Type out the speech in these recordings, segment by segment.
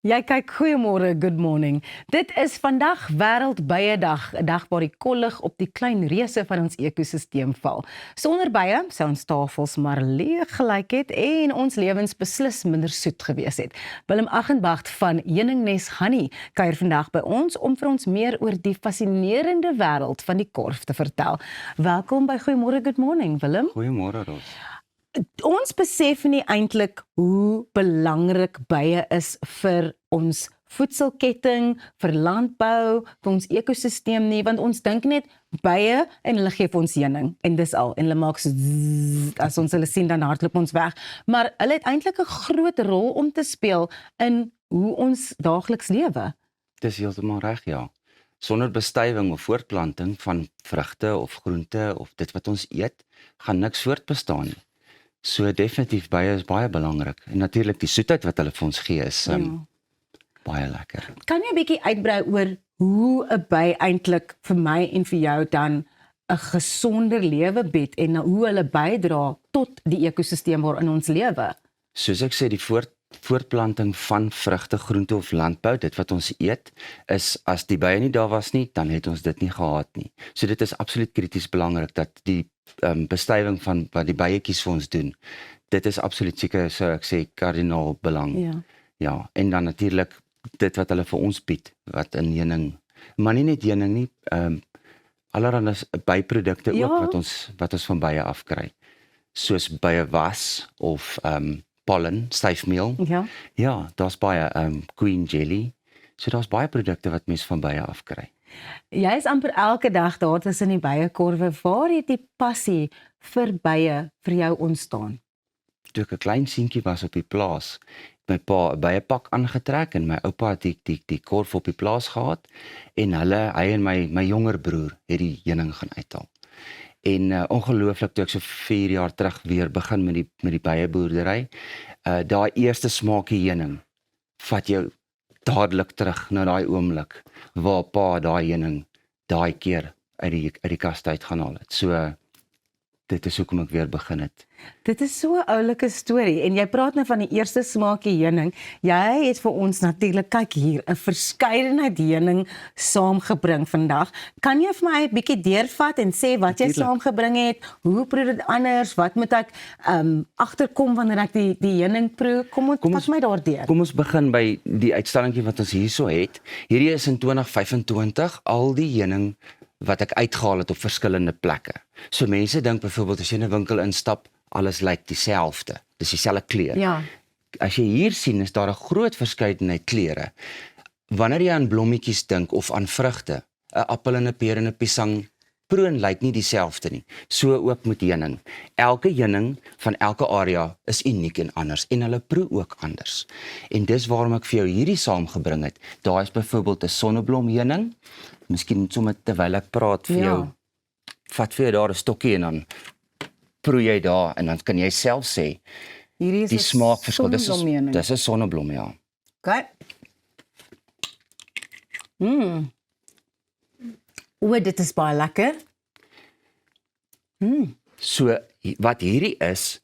Jy kyk goeiemôre, good morning. Dit is vandag Wêreldbyedag, 'n dag waar die kollig op die klein reuse van ons ekosisteem val. Sonder bye sou ons tafels maar leeg gelyk het en ons lewens beslis minder soet gewees het. Willem Aghenbach van Heuningnes Honey kuier vandag by ons om vir ons meer oor die fascinerende wêreld van die korf te vertel. Welkom by Goeiemôre, good morning, Willem. Goeiemôre, Ros. Ons besef nie eintlik hoe belangrik bye is vir ons voedselketting, vir landbou, vir ons ekosisteem nie, want ons dink net bye en hulle gee vir ons heuning en dis al, en hulle maak so zzz, as ons hulle sien dan hardloop ons weg, maar hulle het eintlik 'n groot rol om te speel in hoe ons daagliks lewe. Dis heeltemal reg, ja. Sonder bestuiving of voortplanting van vrugte of groente of dit wat ons eet, gaan niks voortbestaan nie. So definitief bye is baie belangrik. En natuurlik die soetheid wat hulle vir ons gee is baie lekker. Kan jy 'n bietjie uitbrei oor hoe 'n by eintlik vir my en vir jou dan 'n gesonder lewe bied en hoe hulle bydra tot die ekosisteem waarin ons lewe? Soos ek sê, die voortplanting van vrugte, groente of landbou, dit wat ons eet, is as die bye nie daar was nie, dan het ons dit nie gehad nie. So dit is absoluut krities belangrik dat die bestuiving van wat die byetjies vir ons doen, dit is absoluut seker, so ek sê, kardinaal belang. Ja, en dan natuurlik dit wat hulle vir ons bied, wat in heuning, maar nie net heuning nie, allerhande byprodukte ook wat ons van bye afkry, soos byewas of pollen, styfmeel. Ja, daar's baie queen jelly. So daar's baie produkte wat mens van bye afkry. Jy is amper elke dag daar tussen die byekorwe. Waar het die passie vir bye vir jou ontstaan? Toe ek 'n klein seentjie was op die plaas, het my pa 'n byepak aangetrek en my oupa het die korf op die plaas gehad en hy en my jonger broer het die heuning gaan uithaal. En ongelooflik toe ek so 4 jaar terug weer begin met die byeboerdery, daai eerste smaakie heuning vat jou dadelik terug na daai oomblik waar pa daai heuning daai keer uit die kas uit gaan haal het. So dit is hoekom ek weer begin het. Dit is so 'n oulike storie en jy praat nou van die eerste smaakie heuning. Jy het vir ons natuurlik, kyk hier, 'n verskeidenheid heuning saamgebring vandag. Kan jy vir my 'n bietjie deurvat en sê wat jy saamgebring het? Hoe proe dit anders? Wat moet ek agterkom wanneer ek die heuning proe? Kom ons my daardeur. Kom ons begin by die uitstallingkie wat ons hierso het. Hierdie is in 2025 al die heuning wat ek uitgehaal het op verskillende plekke. So mense dink byvoorbeeld as jy in 'n winkel instap, alles lyk dieselfde. Dis dieselfde kleur. Ja. As jy hier sien, is daar 'n groot verskeidenheid kleure. Wanneer jy aan blommetjies dink of aan vrugte, 'n appel en 'n peer en 'n piesang, proen lyk nie dieselfde nie. So ook met heuning. Elke heuning van elke area is uniek en anders en hulle proe ook anders. En dis waarom ek vir jou hierdie saamgebring het. Daar is byvoorbeeld 'n sonneblomheuning. Miskien sommer terwyl ek praat vir jou, vat vir jou daar 'n stokkie en dan proe jy daar en dan kan jy self sê Hierdie is die smaakverskil. sonneblomheuning. Dis 'n sonneblom, ja. Okay. O, dit is baie lekker. So wat hierdie is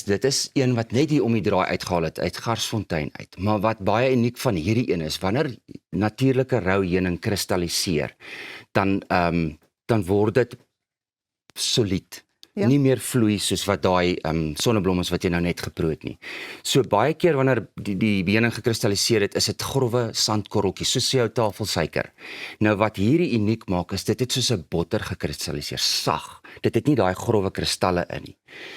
dit is een wat net hier om die draai uitgehaal het uit Garsfontein uit. Maar wat baie uniek van hierdie een is, wanneer natuurlike rou heuning kristalliseer, dan word dit solied. Ja. Nie meer vloei soos wat daai sonneblom is wat jy nou net geproe het nie. So baie keer wanneer die heuning gekristalliseer het, is dit growwe sandkorreltjies, soos jou tafelsuiker. Nou wat hierdie uniek maak, is dit het soos 'n botter gekristalliseer, sag. Dit het nie daai growwe kristalle in nie.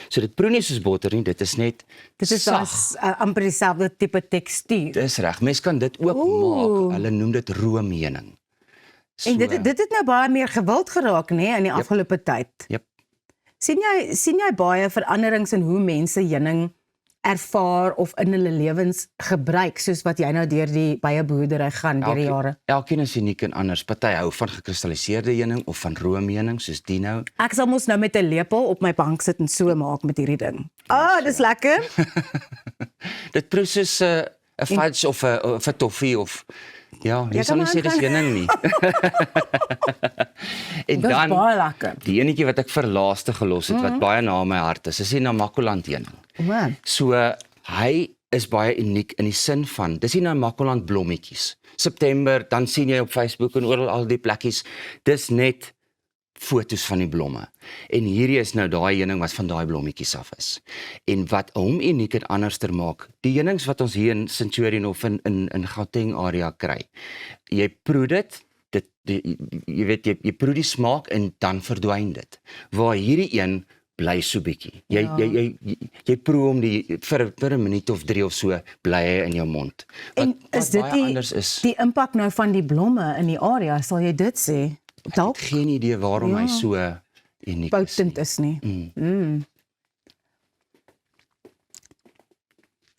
So dit proe nie soos botter nie, dit is net sag. Amper dieselfde tipe tekstuur. Dis reg, mens kan dit ook maak. Hulle noem dit roomheuning. So, En dit het nou baie meer gewild geraak, nê, in die afgelope tyd. Jep. Sien jy baie veranderings in hoe mense heuning ervaar of in hulle lewens gebruik, soos wat jy nou deur die byeboerdery gaan deur die jare? Elkeen is uniek en anders. Party hou van gekristalliseerde heuning of van roomheuning, soos die nou. Ek sal mos nou met 'n lepel op my bank sit en so maak met hierdie ding. Dis lekker. Dit proe soos 'n fudge of 'n toffee of ja, jy sal nie sê dis heuning nie. En Dis dan baie lekker. die enetjie wat ek vir laaste gelos het, wat baie na my hart is die Namakoland heuning. Wow. So hy is baie uniek in die sin van, dis nie nou Makwaland blommetjies. September, dan sien jy op Facebook en oral al die plekkies, dis net fotos van die blomme. En hierdie is nou daai heuning wat van daai blommetjies af is. En wat hom uniek en anderster maak, die heunings wat ons hier in Centurion of in Gauteng area kry, jy proe dit, jy weet, jy proe die smaak en dan verdwyn dit. Waar hierdie een bly so bietjie. Jy proe hom vir 'n minuut of 3 of so, bly hy in jou mond. En is dit baie anders is, die impak nou van die blomme in die area, sal jy dit sê? ek het geen idee waarom hy so uniek is. Potent is nie.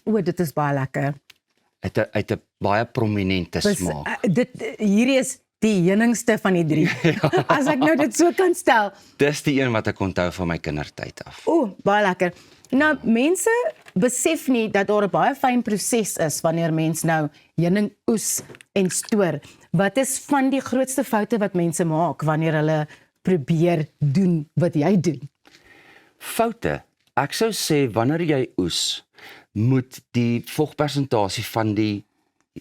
O, dit is baie lekker. Uit 'n baie prominente smaak. Hierdie is die heuningste van die 3. As ek nou dit so kan stel. Dis die een wat ek onthou van my kindertyd af. O, baie lekker. Nou, mense besef nie dat daar 'n baie fyn proses is wanneer mens nou heuning oes en stoor. Wat is van die grootste foute wat mense maak wanneer hulle probeer doen wat jy doen? Foute. Ek sou sê wanneer jy oes, moet die vogpersentasie van die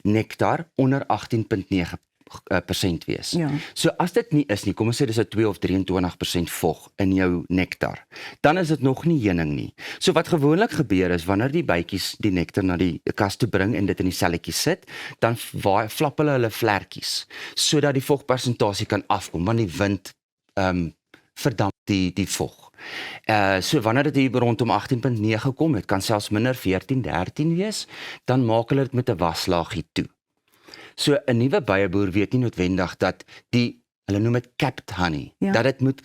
nektar onder 18.9% wees. Ja. So as dit nie is nie, kom ons sê dis 'n 2 of 23% vog in jou nektar, dan is dit nog nie heuning nie. So wat gewoonlik gebeur is, wanneer die bytjies die nektar na die kas toe bring en dit in die selletjies sit, dan flap hulle vlekkies, sodat die vogpersentasie kan afkom, want die wind verdamp die vog. So wanneer dit hier rondom 18.9 kom, het kan selfs minder 14, 13 wees, dan maak hulle dit met 'n waslaagie toe. So 'n nuwe byeboer weet nie noodwendig dat hulle noem dit capped honey, dat dit moet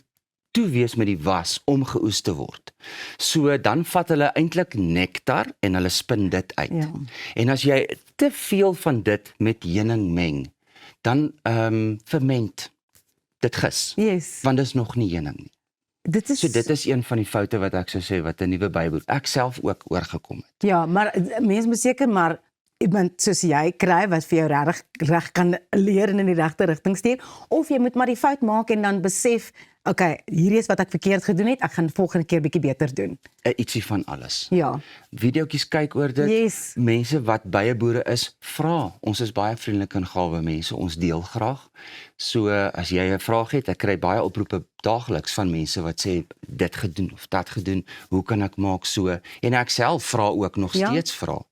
toe wees met die was om geoes te word. So dan vat hulle eintlik nektar en hulle spin dit uit. Ja. En as jy te veel van dit met heuning meng, dan ferment dit gis. Yes. Want dit is nog nie heuning nie. Dit is een van die foute wat ek sou sê wat 'n nuwe byboer, ek self ook oorgekom het. Ja, maar mense moet seker maar iemand soos jy kry wat vir jou reg kan leer en in die regte rigting stuur, of jy moet maar die fout maak en dan besef, okay, hierdie is wat ek verkeerd gedoen het, ek gaan volgende keer bietjie beter doen. Ietsie van alles. Ja. Videoetjies kyk oor dit. Yes. Mense wat byeboere is, vra. Ons is baie vriendelik en gawe mense, ons deel graag. So as jy 'n vraag het, ek kry baie oproepe daagliks van mense wat sê dit gedoen of dat gedoen, hoe kan ek maak so? En ek self vra ook nog steeds vra.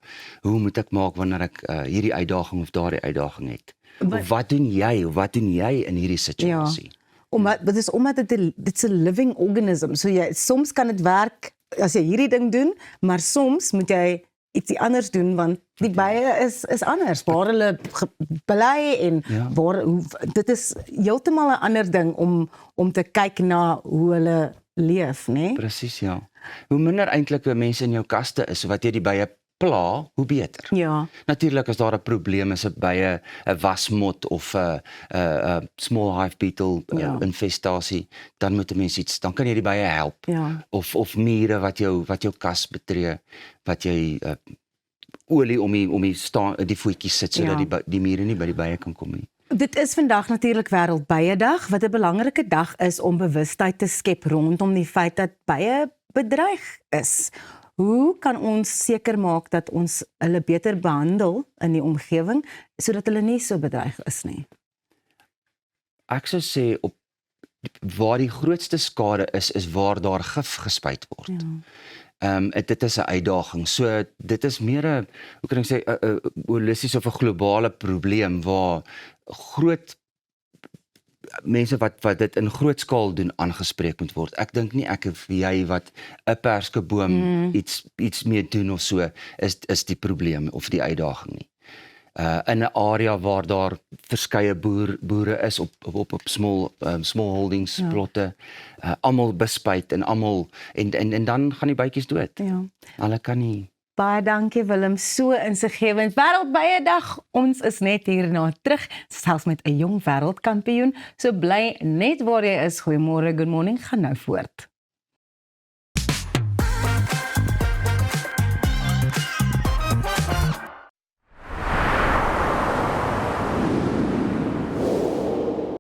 Hoe moet ek maak wanneer ek hierdie uitdaging of daardie uitdaging het? Of wat doen jy in hierdie situasie? Ja. Omdat dit's 'n living organism. So soms kan dit werk as jy hierdie ding doen, maar soms moet jy ietsie anders doen want die bye is anders. Waar hulle bly en dit is heeltemal 'n ander ding om te kyk na hoe hulle leef, né? Presies, ja. Hoe minder eintlik mense in jou kaste is wat jy die bye pla, hoe beter. Ja. Natuurlik as daar 'n probleem is by 'n wasmot of 'n small hive beetle infestasie, dan moet 'n mens dan kan jy die bye help. Ja. Of mure wat jou kas betree, wat jy olie om die voetjies sit sodat die mure nie by die bye kan kom nie. Dit is vandag natuurlik Wêreldbyedag, wat 'n belangrike dag is om bewustheid te skep rondom die feit dat bye bedreig is. Hoe kan ons seker maak dat ons hulle beter behandel in die omgewing sodat hulle nie so bedreig is nie? Ek sou sê waar die grootste skade is waar daar gif gespuit word. Ja. Dit is 'n uitdaging. So dit is meer 'n, hoe kan ek sê, 'n holistiese of 'n globale probleem waar groot mense wat dit in groot skaal doen aangespreek moet word. Ek dink nie ek of jy wat 'n perskeboom iets mee doen of so is die probleem of die uitdaging nie. In 'n area waar daar verskeie boere is op small holdings plotte, almal bespuit en almal en dan gaan die bytjies dood. Ja. Hulle kan nie. Baie dankie Willem, so insiggewend. Wêreldbyedag, ons is net hierna terug, selfs met 'n jong wêreldkampioen. So bly net waar jy is. Goeiemôre, good morning, gaan nou voort.